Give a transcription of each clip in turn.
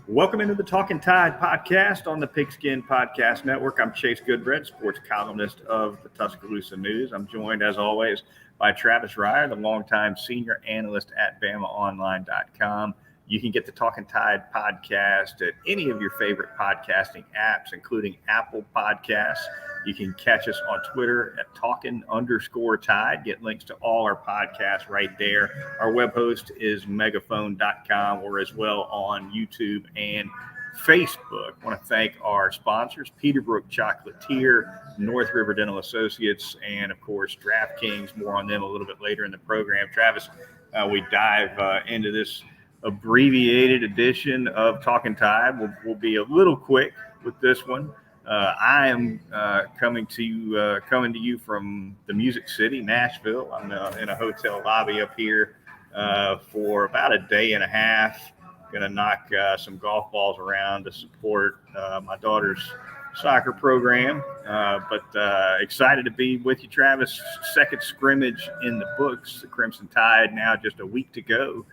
Welcome into the Talkin Tide podcast on the Pigskin Podcast Network. I'm Chase Goodbread, sports columnist of the Tuscaloosa News. I'm joined, as always, by Travis Reier, the longtime senior analyst at BamaOnline.com. You can get the Talkin Tide podcast at any of your favorite podcasting apps, including Apple Podcasts. You can catch us on Twitter at Talkin_Tide. Get links to all our podcasts right there. Our web host is megaphone.com. We're as well on YouTube and Facebook. I want to thank our sponsors, Peterbrook Chocolatier, North River Dental Associates, and, of course, DraftKings. More on them a little bit later in the program. Travis, we dive into this abbreviated edition of Talkin Tide. We'll be a little quick with this one. I am coming to you from the Music City, Nashville. I'm in a hotel lobby up here for about a day and a half. Going to knock some golf balls around to support my daughter's soccer program. But excited to be with you, Travis. Second scrimmage in the books. The Crimson Tide now just a week to go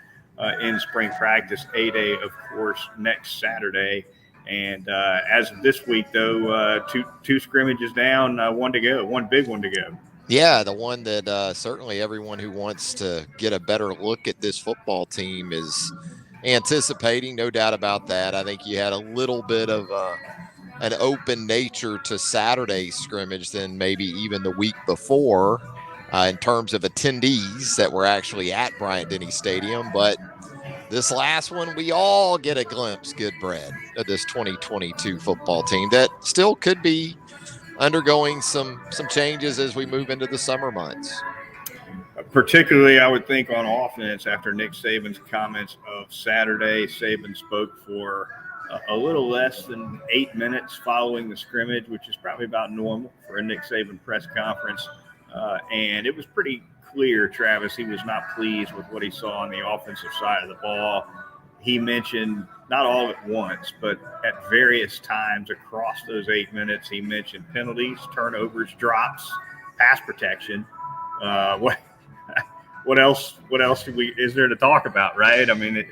in spring practice. A-Day, of course, next Saturday. And as of this week, though, two scrimmages down, one to go, one big one to go. Yeah, the one that certainly everyone who wants to get a better look at this football team is anticipating, no doubt about that. I think you had a little bit of an open nature to Saturday's scrimmage than maybe even the week before in terms of attendees that were actually at Bryant-Denny Stadium. But this last one, we all get a glimpse, Goodbread, of this 2022 football team that still could be undergoing some changes as we move into the summer months. Particularly, I would think, on offense after Nick Saban's comments of Saturday. Saban spoke for a little less than 8 minutes following the scrimmage, which is probably about normal for a Nick Saban press conference. And it was pretty clear, Travis, he was not pleased with what he saw on the offensive side of the ball. He mentioned, not all at once, but at various times across those 8 minutes, he mentioned penalties, turnovers, drops, pass protection. What else is there to talk about, right? I mean,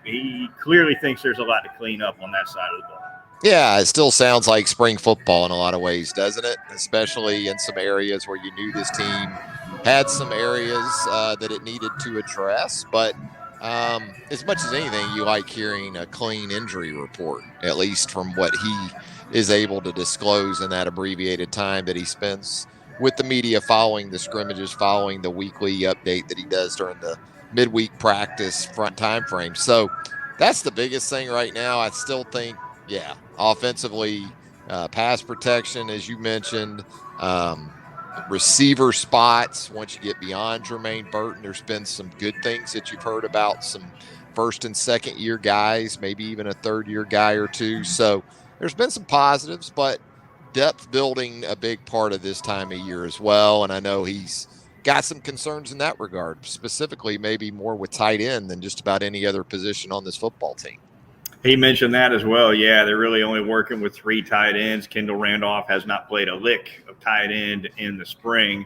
he clearly thinks there's a lot to clean up on that side of the ball. Yeah, it still sounds like spring football in a lot of ways, doesn't it? Especially in some areas where you knew this team had some areas that it needed to address. But as much as anything, you like hearing a clean injury report, at least from what he is able to disclose in that abbreviated time that he spends with the media following the scrimmages, following the weekly update that he does during the midweek practice front time frame. So that's the biggest thing right now. I still think, yeah, offensively, pass protection, as you mentioned, receiver spots. Once you get beyond Jermaine Burton, there's been some good things that you've heard about, some first and second year guys, maybe even a third year guy or two. So there's been some positives, but depth building a big part of this time of year as well. And I know he's got some concerns in that regard, specifically maybe more with tight end than just about any other position on this football team. He mentioned that as well. Yeah, they're really only working with 3 tight ends. Kendall Randolph has not played a lick of tight end in the spring.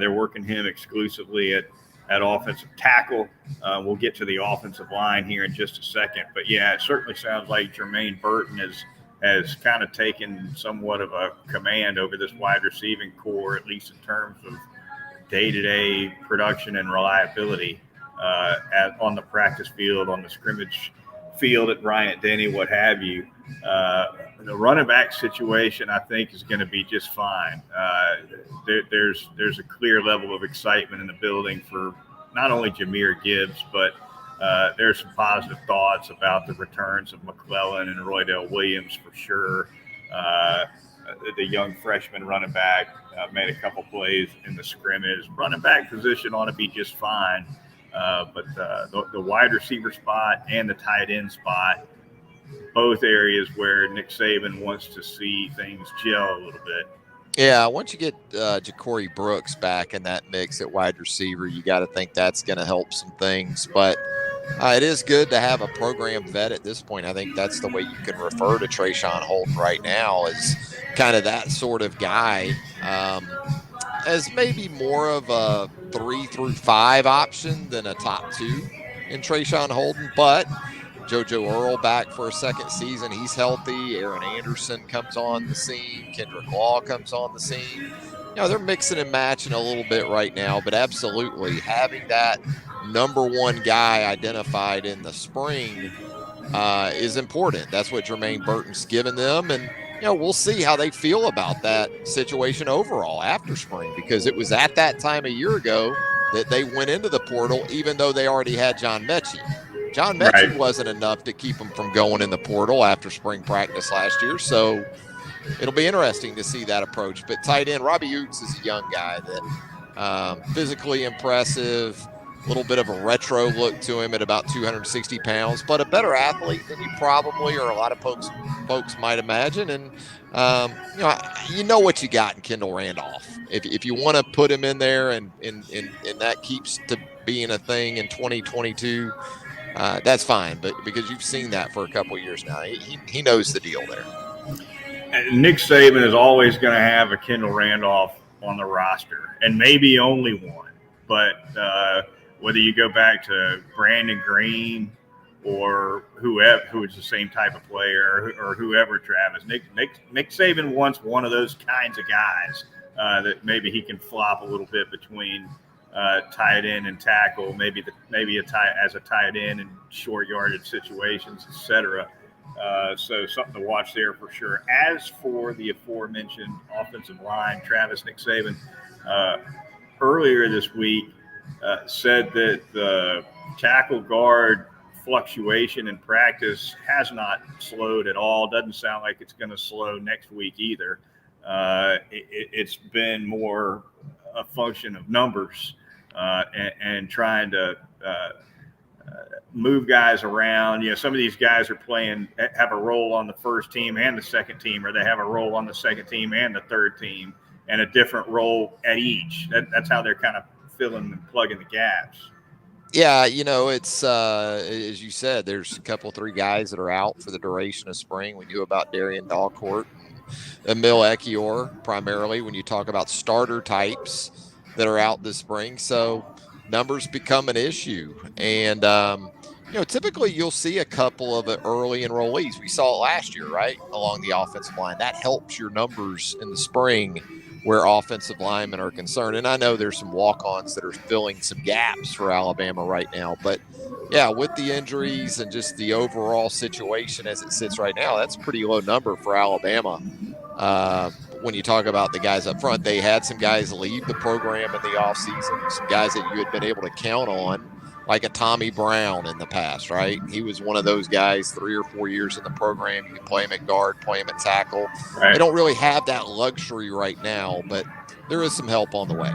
They're working him exclusively at offensive tackle. We'll get to the offensive line here in just a second. But, yeah, it certainly sounds like Jermaine Burton has kind of taken somewhat of a command over this wide receiving core, at least in terms of day-to-day production and reliability on the practice field, on the scrimmage field at Bryant-Denny, what have you. The running back situation, I think, is going to be just fine. There's a clear level of excitement in the building for not only Jahmyr Gibbs, but there's some positive thoughts about the returns of McClellan and Roydell Williams for sure. The young freshman running back made a couple plays in the scrimmage. Running back position ought to be just fine. But the wide receiver spot and the tight end spot, both areas where Nick Saban wants to see things gel a little bit. Yeah, once you get Ja'Cory Brooks back in that mix at wide receiver, you got to think that's going to help some things. But it is good to have a program vet at this point. I think that's the way you can refer to Trayshawn Holton right now, as kind of that sort of guy, as maybe more of a 3 through 5 option than a top 2 in Trayshawn Holton. But JoJo Earl back for a second season. He's healthy. Aaron Anderson comes on the scene. Kendrick Law comes on the scene. They're mixing and matching a little bit right now, but absolutely having that number one guy identified in the spring is important. That's what Jermaine Burton's given them. And, we'll see how they feel about that situation overall after spring, because it was at that time a year ago that they went into the portal, even though they already had John Mechie. John Mechie wasn't enough to keep them from going in the portal after spring practice last year. So it'll be interesting to see that approach. But tight end, Robbie Utes is a young guy that physically impressive, a little bit of a retro look to him at about 260 pounds, but a better athlete than you probably or a lot of folks might imagine. And, you know what you got in Kendall Randolph. If you want to put him in there and that keeps to being a thing in 2022, that's fine. But because you've seen that for a couple of years now, he knows the deal there. And Nick Saban is always going to have a Kendall Randolph on the roster, and maybe only one. But whether you go back to Brandon Green or whoever, who is the same type of player, or whoever, Travis, Nick Saban wants one of those kinds of guys that maybe he can flop a little bit between tight end and tackle, maybe as a tight end in short yardage situations, etc. So something to watch there for sure. As for the aforementioned offensive line, Travis, Nick Saban earlier this week said that the tackle guard fluctuation in practice has not slowed at all. Doesn't sound like it's going to slow next week either. It's been more a function of numbers and trying to move guys around. Some of these guys have a role on the first team and the second team, or they have a role on the second team and the third team, and a different role at each. That's how they're kind of filling and plugging the gaps. Yeah, it's as you said, there's a couple, 3 guys that are out for the duration of spring. We knew about Darian Dalcourt and Emil Ekiyor primarily when you talk about starter types that are out this spring. So numbers become an issue. And, typically you'll see a couple of early enrollees. We saw it last year, right, along the offensive line. That helps your numbers in the spring where offensive linemen are concerned. And I know there's some walk-ons that are filling some gaps for Alabama right now. But, yeah, with the injuries and just the overall situation as it sits right now, that's a pretty low number for Alabama. When you talk about the guys up front, they had some guys leave the program in the offseason, some guys that you had been able to count on, like a Tommy Brown in the past, right? He was one of those guys 3 or 4 years in the program. You can play him at guard, play him at tackle. Right. They don't really have that luxury right now, but there is some help on the way.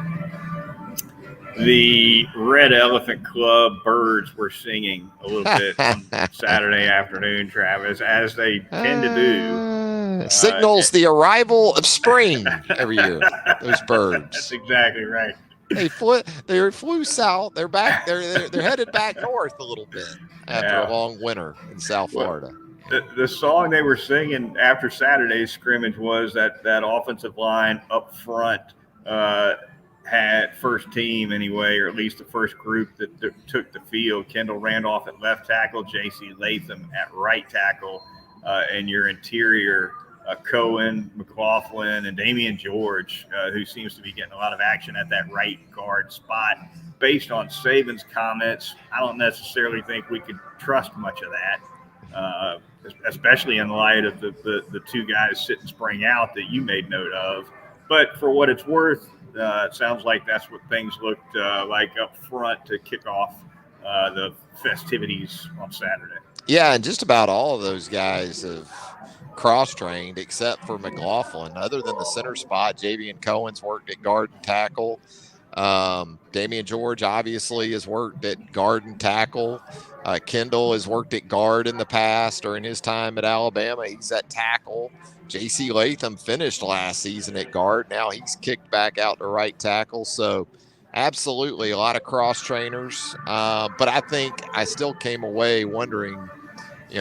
The Red Elephant Club birds were singing a little bit on Saturday afternoon, Travis, as they tend to do. Signals the arrival of spring every year, those birds. That's exactly right. They flew south. They're back. They're headed back north a little bit after a long winter in South Florida. The song they were singing after Saturday's scrimmage was that offensive line up front had first team anyway, or at least the first group that took the field. Kendall Randolph at left tackle, J.C. Latham at right tackle, and your interior Cohen, McLaughlin, and Damian George, who seems to be getting a lot of action at that right guard spot. Based on Saban's comments, I don't necessarily think we could trust much of that, especially in light of the 2 guys sitting spring out that you made note of. But for what it's worth, it sounds like that's what things looked like up front to kick off the festivities on Saturday. Yeah, and just about all of those guys have cross-trained except for McLaughlin. Other than the center spot, Javian Cohen's worked at guard and tackle. Damian George obviously has worked at guard and tackle. Kendall has worked at guard in the past during his time at Alabama. He's at tackle. J.C. Latham finished last season at guard. Now he's kicked back out to right tackle. So absolutely a lot of cross-trainers. But I think I still came away wondering,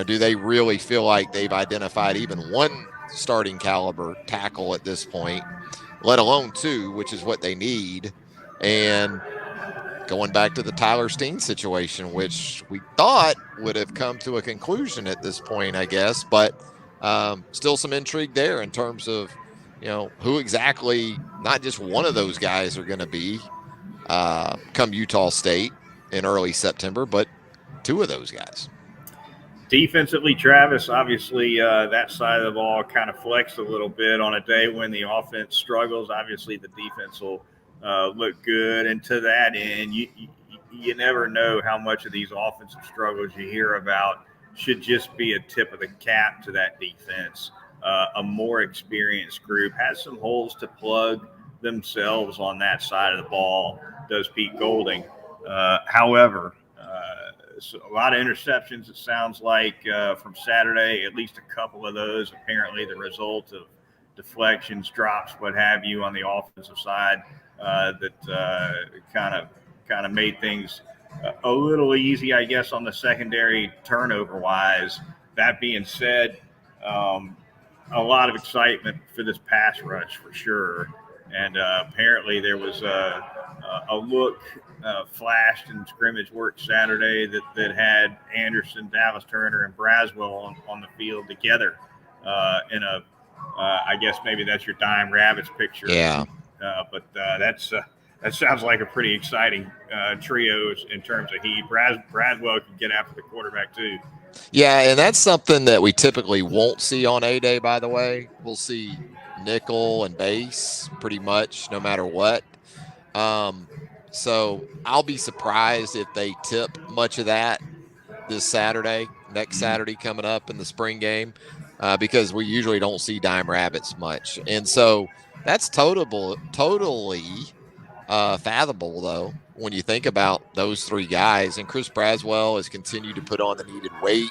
do they really feel like they've identified even one starting caliber tackle at this point, let alone 2, which is what they need. And going back to the Tyler Steen situation, which we thought would have come to a conclusion at this point, I guess, but still some intrigue there in terms of, who exactly, not just one of those guys are going to be come Utah State in early September, but two of those guys. Defensively, Travis, obviously that side of the ball kind of flexed a little bit on a day when the offense struggles. Obviously, the defense will look good. And to that end, you never know how much of these offensive struggles you hear about should just be a tip of the cap to that defense. A more experienced group has some holes to plug themselves on that side of the ball, does Pete Golding. However, so a lot of interceptions, it sounds like, from Saturday, at least a couple of those, apparently the result of deflections, drops, what have you, on the offensive side that kind of made things a little easy, I guess, on the secondary turnover-wise. That being said, a lot of excitement for this pass rush for sure. And apparently there was a look flashed in scrimmage work Saturday that had Anderson, Dallas Turner, and Braswell on the field together in a, I guess maybe that's your Dime Rabbits picture. Yeah. But that sounds like a pretty exciting trio in terms of heat. Braswell can get after the quarterback too. Yeah, and that's something that we typically won't see on A-Day, by the way. We'll see nickel and base pretty much no matter what. So I'll be surprised if they tip much of that this Saturday, next Saturday coming up in the spring game, because we usually don't see Dime Rabbits much. And so that's totally fathomable, though, when you think about those three guys. And Chris Braswell has continued to put on the needed weight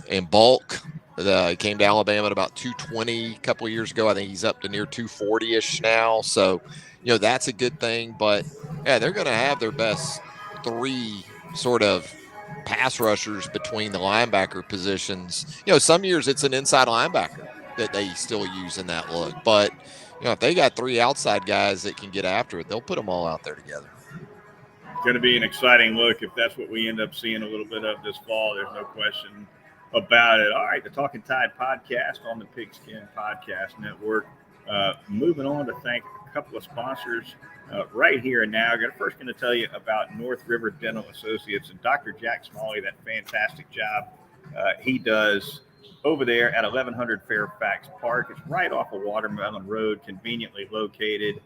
in bulk. He came to Alabama at about 220 a couple of years ago. I think he's up to near 240-ish now. So, that's a good thing. But, yeah, they're going to have their best three sort of pass rushers between the linebacker positions. Some years it's an inside linebacker that they still use in that look. But, if they got three outside guys that can get after it, they'll put them all out there together. Going to be an exciting look if that's what we end up seeing a little bit of this fall. There's no question about it. All right, the Talkin Tide podcast on the Pigskin Podcast Network. Moving on to thank a couple of sponsors right here and now. I'm first going to tell you about North River Dental Associates and Dr. Jack Smalley, that fantastic job he does over there at 1100 Fairfax Park. It's right off of Watermelon Road, conveniently located.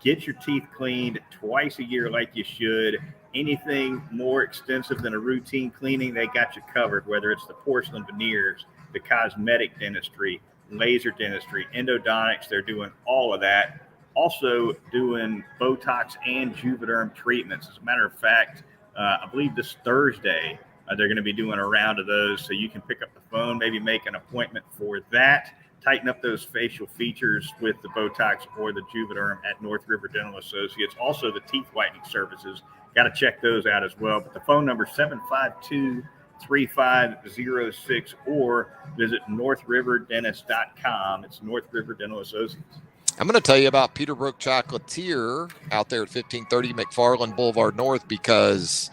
Get your teeth cleaned twice a year like you should. Anything more extensive than a routine cleaning, they got you covered, whether it's the porcelain veneers, the cosmetic dentistry, laser dentistry, endodontics. They're doing all of that. Also doing Botox and Juvederm treatments. As a matter of fact, I believe this Thursday, they're going to be doing a round of those, so you can pick up the phone, maybe make an appointment for that. Tighten up those facial features with the Botox or the Juvederm at North River Dental Associates. Also, the teeth whitening services. Got to check those out as well. But the phone number is 752-3506 or visit northriverdentist.com. It's North River Dental Associates. I'm going to tell you about Peterbrook Chocolatier out there at 1530 McFarland Boulevard North, because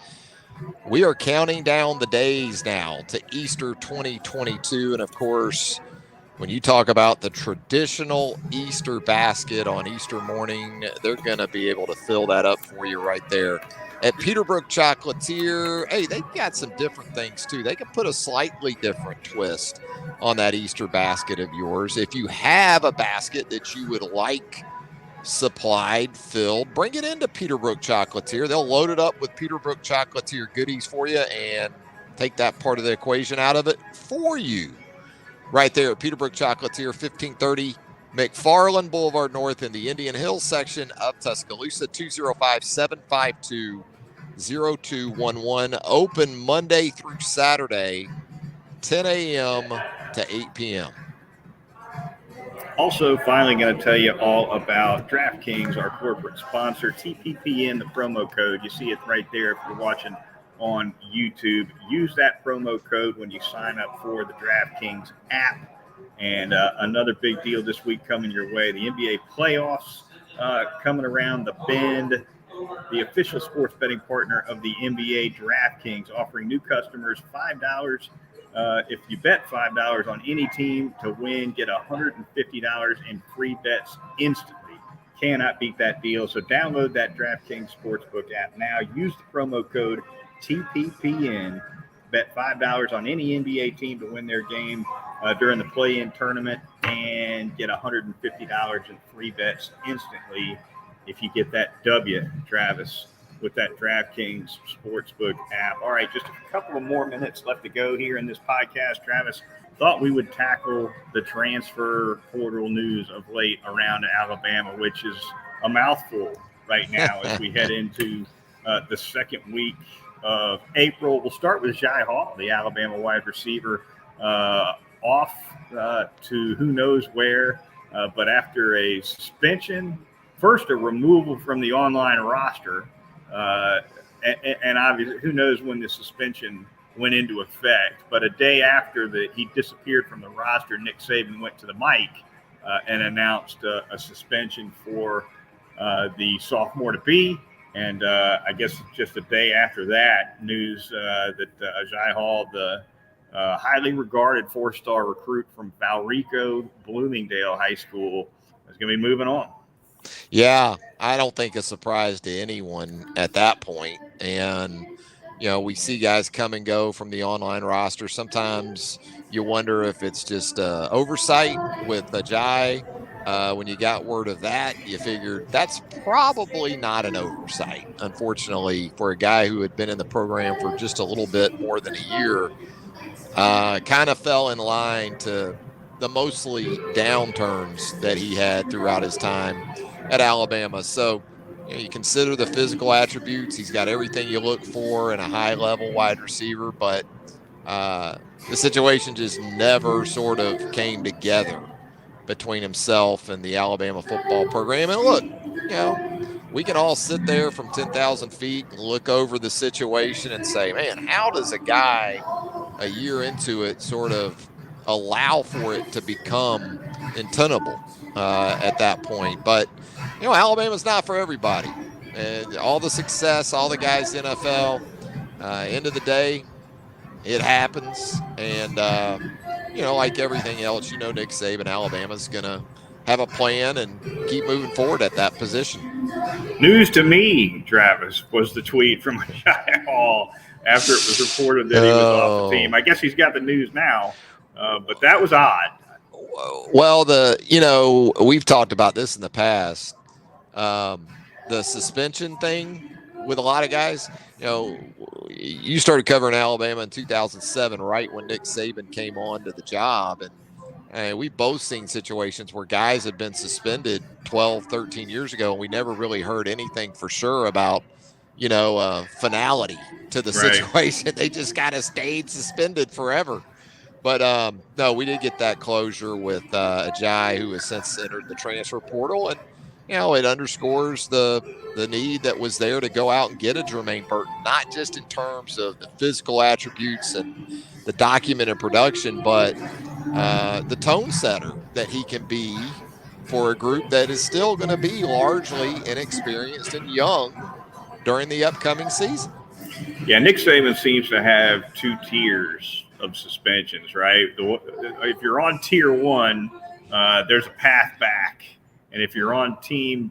we are counting down the days now to Easter 2022. And, of course, when you talk about the traditional Easter basket on Easter morning, they're going to be able to fill that up for you right there at Peterbrook Chocolatier. Hey, they've got some different things, too. They can put a slightly different twist on that Easter basket of yours. If you have a basket that you would like supplied, filled, bring it into Peterbrook Chocolatier. They'll load it up with Peterbrook Chocolatier goodies for you and take that part of the equation out of it for you. Right there at Peterbrook Chocolatier, 1530 McFarland Boulevard North in the Indian Hills section of Tuscaloosa, 205-752-0211. Open Monday through Saturday, 10 a.m. to 8 p.m. Also, finally going to tell you all about DraftKings, our corporate sponsor. TPPN, the promo code. You see it right there if you're watching on YouTube. Use that promo code when you sign up for the DraftKings app. And another big deal this week coming your way, the NBA playoffs coming around the bend. the official sports betting partner of the NBA DraftKings, offering new customers $5. If you bet $5 on any team to win, get $150 in free bets instantly. Cannot beat that deal. So download that DraftKings Sportsbook app now. Use the promo code TPPN. Bet $5 on any NBA team to win their game during the play-in tournament and get $150 in free bets instantly if you get that W, Travis, with that DraftKings Sportsbook app. All right, just a couple of more minutes left to go here in this podcast, Travis. Thought we would tackle the transfer portal news of late around Alabama, which is a mouthful right now as we head into the second week of April. We'll start with Jai Hall, the Alabama wide receiver, off to who knows where, but after a suspension, first a removal from the online roster, and obviously who knows when the suspension went into effect, but a day after that he disappeared from the roster, Nick Saban went to the mic and announced a suspension for the sophomore to be. And I guess just a day after that, news that Jai Hall, the highly regarded four-star recruit from Valrico Bloomingdale High School, is going to be moving on. Yeah, I don't think a surprise to anyone at that point. And we see guys come and go from the online roster. Sometimes you wonder if it's just oversight with Jai. When you got word of that, you figured that's probably not an oversight. Unfortunately, for a guy who had been in the program for just a little bit more than a year, kind of fell in line to the mostly downturns that he had throughout his time at Alabama. So, you consider the physical attributes. He's got everything you look for in a high-level wide receiver, but the situation just never sort of came together between himself and the Alabama football program. And look, we can all sit there from 10,000 feet and look over the situation and say, man, how does a guy a year into it sort of allow for it to become untenable at that point? But Alabama's not for everybody. And all the success, all the guys in the NFL, end of the day, it happens. And, like everything else, Nick Saban, Alabama's going to have a plan and keep moving forward at that position. News to me, Travis, was the tweet from Jai Hall after it was reported that he was off the team. I guess he's got the news now, but that was odd. Well, we've talked about this in the past. The suspension thing with a lot of guys, you started covering Alabama in 2007, right when Nick Saban came on to the job. And we've both seen situations where guys had been suspended 12, 13 years ago, and we never really heard anything for sure about, finality to the situation. They just kind of stayed suspended forever. But no, we did get that closure with Jai, who has since entered the transfer portal. And, it underscores the need that was there to go out and get a Jermaine Burton, not just in terms of the physical attributes and the documented production, but the tone setter that he can be for a group that is still going to be largely inexperienced and young during the upcoming season. Yeah, Nick Saban seems to have two tiers of suspensions, right? If you're on tier one, there's a path back, and if you're on tier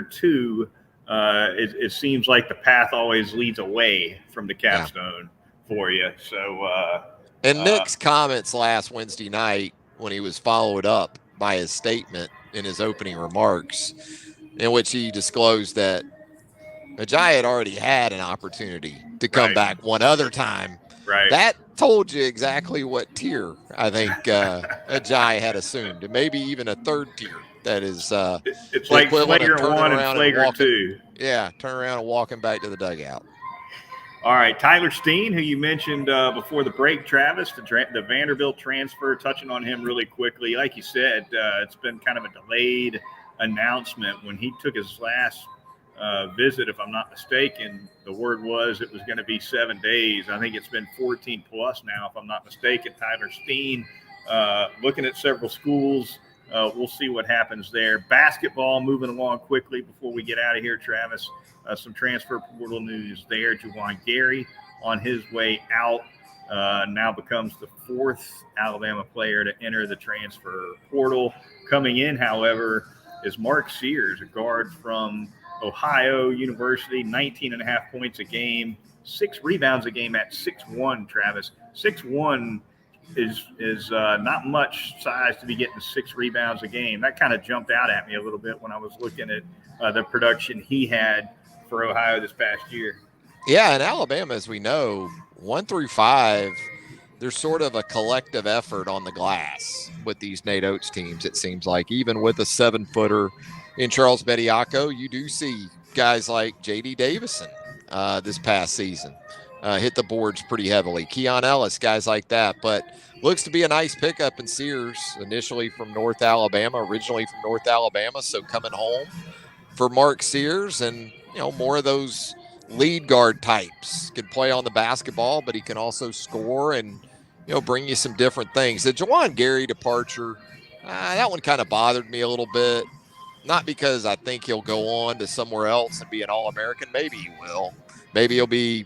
two, it seems like the path always leads away from the capstone for you. So, and Nick's comments last Wednesday night when he was followed up by his statement in his opening remarks, in which he disclosed that Jai had already had an opportunity to come back one other time. Right. That told you exactly what tier I think Jai had assumed, and maybe even a third tier. That is, it's like Flagrant 1 and Flagrant 2. Yeah, turn around and walking back to the dugout. All right, Tyler Steen, who you mentioned before the break, Travis, the Vanderbilt transfer, touching on him really quickly. Like you said, it's been kind of a delayed announcement. When he took his last visit, if I'm not mistaken, the word was it was going to be 7 days. I think it's been 14 plus now, if I'm not mistaken. Tyler Steen looking at several schools. We'll see what happens there. Basketball moving along quickly before we get out of here, Travis. some transfer portal news there. Juwan Gary on his way out now becomes the fourth Alabama player to enter the transfer portal. Coming in, however, is Mark Sears, a guard from Ohio University, 19.5 points a game, 6 rebounds a game at 6'1", Travis. 6'1" is not much size to be getting 6 rebounds a game. That kind of jumped out at me a little bit when I was looking at the production he had for Ohio this past year. Yeah, and Alabama, as we know, 1 through 5, there's sort of a collective effort on the glass with these Nate Oates teams, it seems like. Even with a 7-footer in Charles Bediako, you do see guys like J.D. Davison this past season hit the boards pretty heavily. Keon Ellis, guys like that. But looks to be a nice pickup in Sears, initially from North Alabama, originally from North Alabama, so coming home for Mark Sears. And, more of those lead guard types. Can play on the basketball, but he can also score and, bring you some different things. The Juwan Gary departure, that one kind of bothered me a little bit. Not because I think he'll go on to somewhere else and be an All-American. Maybe he will. Maybe he'll be,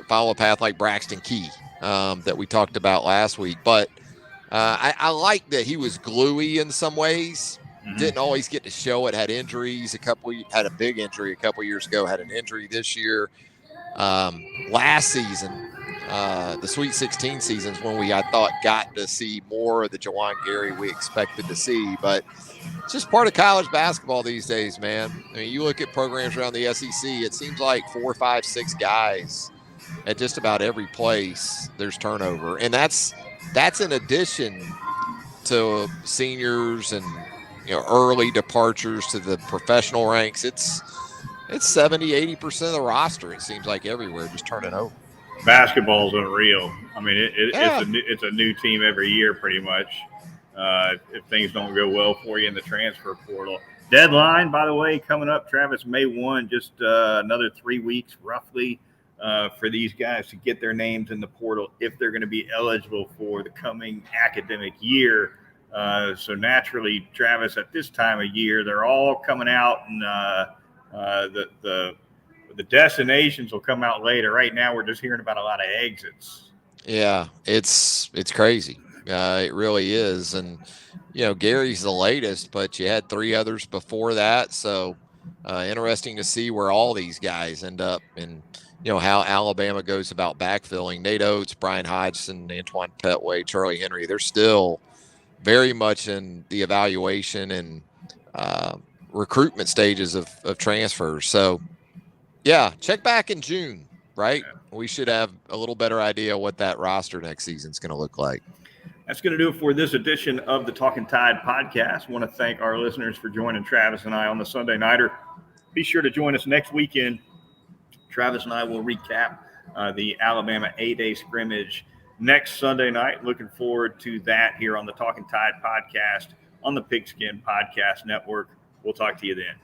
follow a path like Braxton Key that we talked about last week. But I like that he was gluey in some ways. Mm-hmm. Didn't always get to show it. Had injuries. Had a big injury a couple years ago. Had an injury this year. Last season, the Sweet 16 seasons when I thought got to see more of the Juwan Gary we expected to see. But it's just part of college basketball these days, man. I mean, you look at programs around the SEC, it seems like 4, 5, 6 guys at just about every place there's turnover. And that's in addition to seniors and early departures to the professional ranks. It's 70-80% of the roster, it seems like, everywhere just turning over. Basketball's unreal. I mean, it's a new team every year pretty much. If things don't go well for you in the transfer portal. Deadline, by the way, coming up, Travis, May 1, just another 3 weeks roughly for these guys to get their names in the portal if they're going to be eligible for the coming academic year. So naturally, Travis, at this time of year, they're all coming out, and the destinations will come out later. Right now, we're just hearing about a lot of exits. Yeah, it's crazy. It really is. And, Gary's the latest, but you had 3 others before that. So interesting to see where all these guys end up and, how Alabama goes about backfilling. Nate Oates, Brian Hodgson, Antoine Petway, Charlie Henry, they're still very much in the evaluation and recruitment stages of transfers. So, yeah, check back in June, right? We should have a little better idea what that roster next season is going to look like. That's going to do it for this edition of the Talkin Tide podcast. I want to thank our listeners for joining Travis and I on the Sunday Nighter. Be sure to join us next weekend. Travis and I will recap the Alabama A-Day scrimmage next Sunday night. Looking forward to that here on the Talkin Tide podcast on the Pigskin Podcast Network. We'll talk to you then.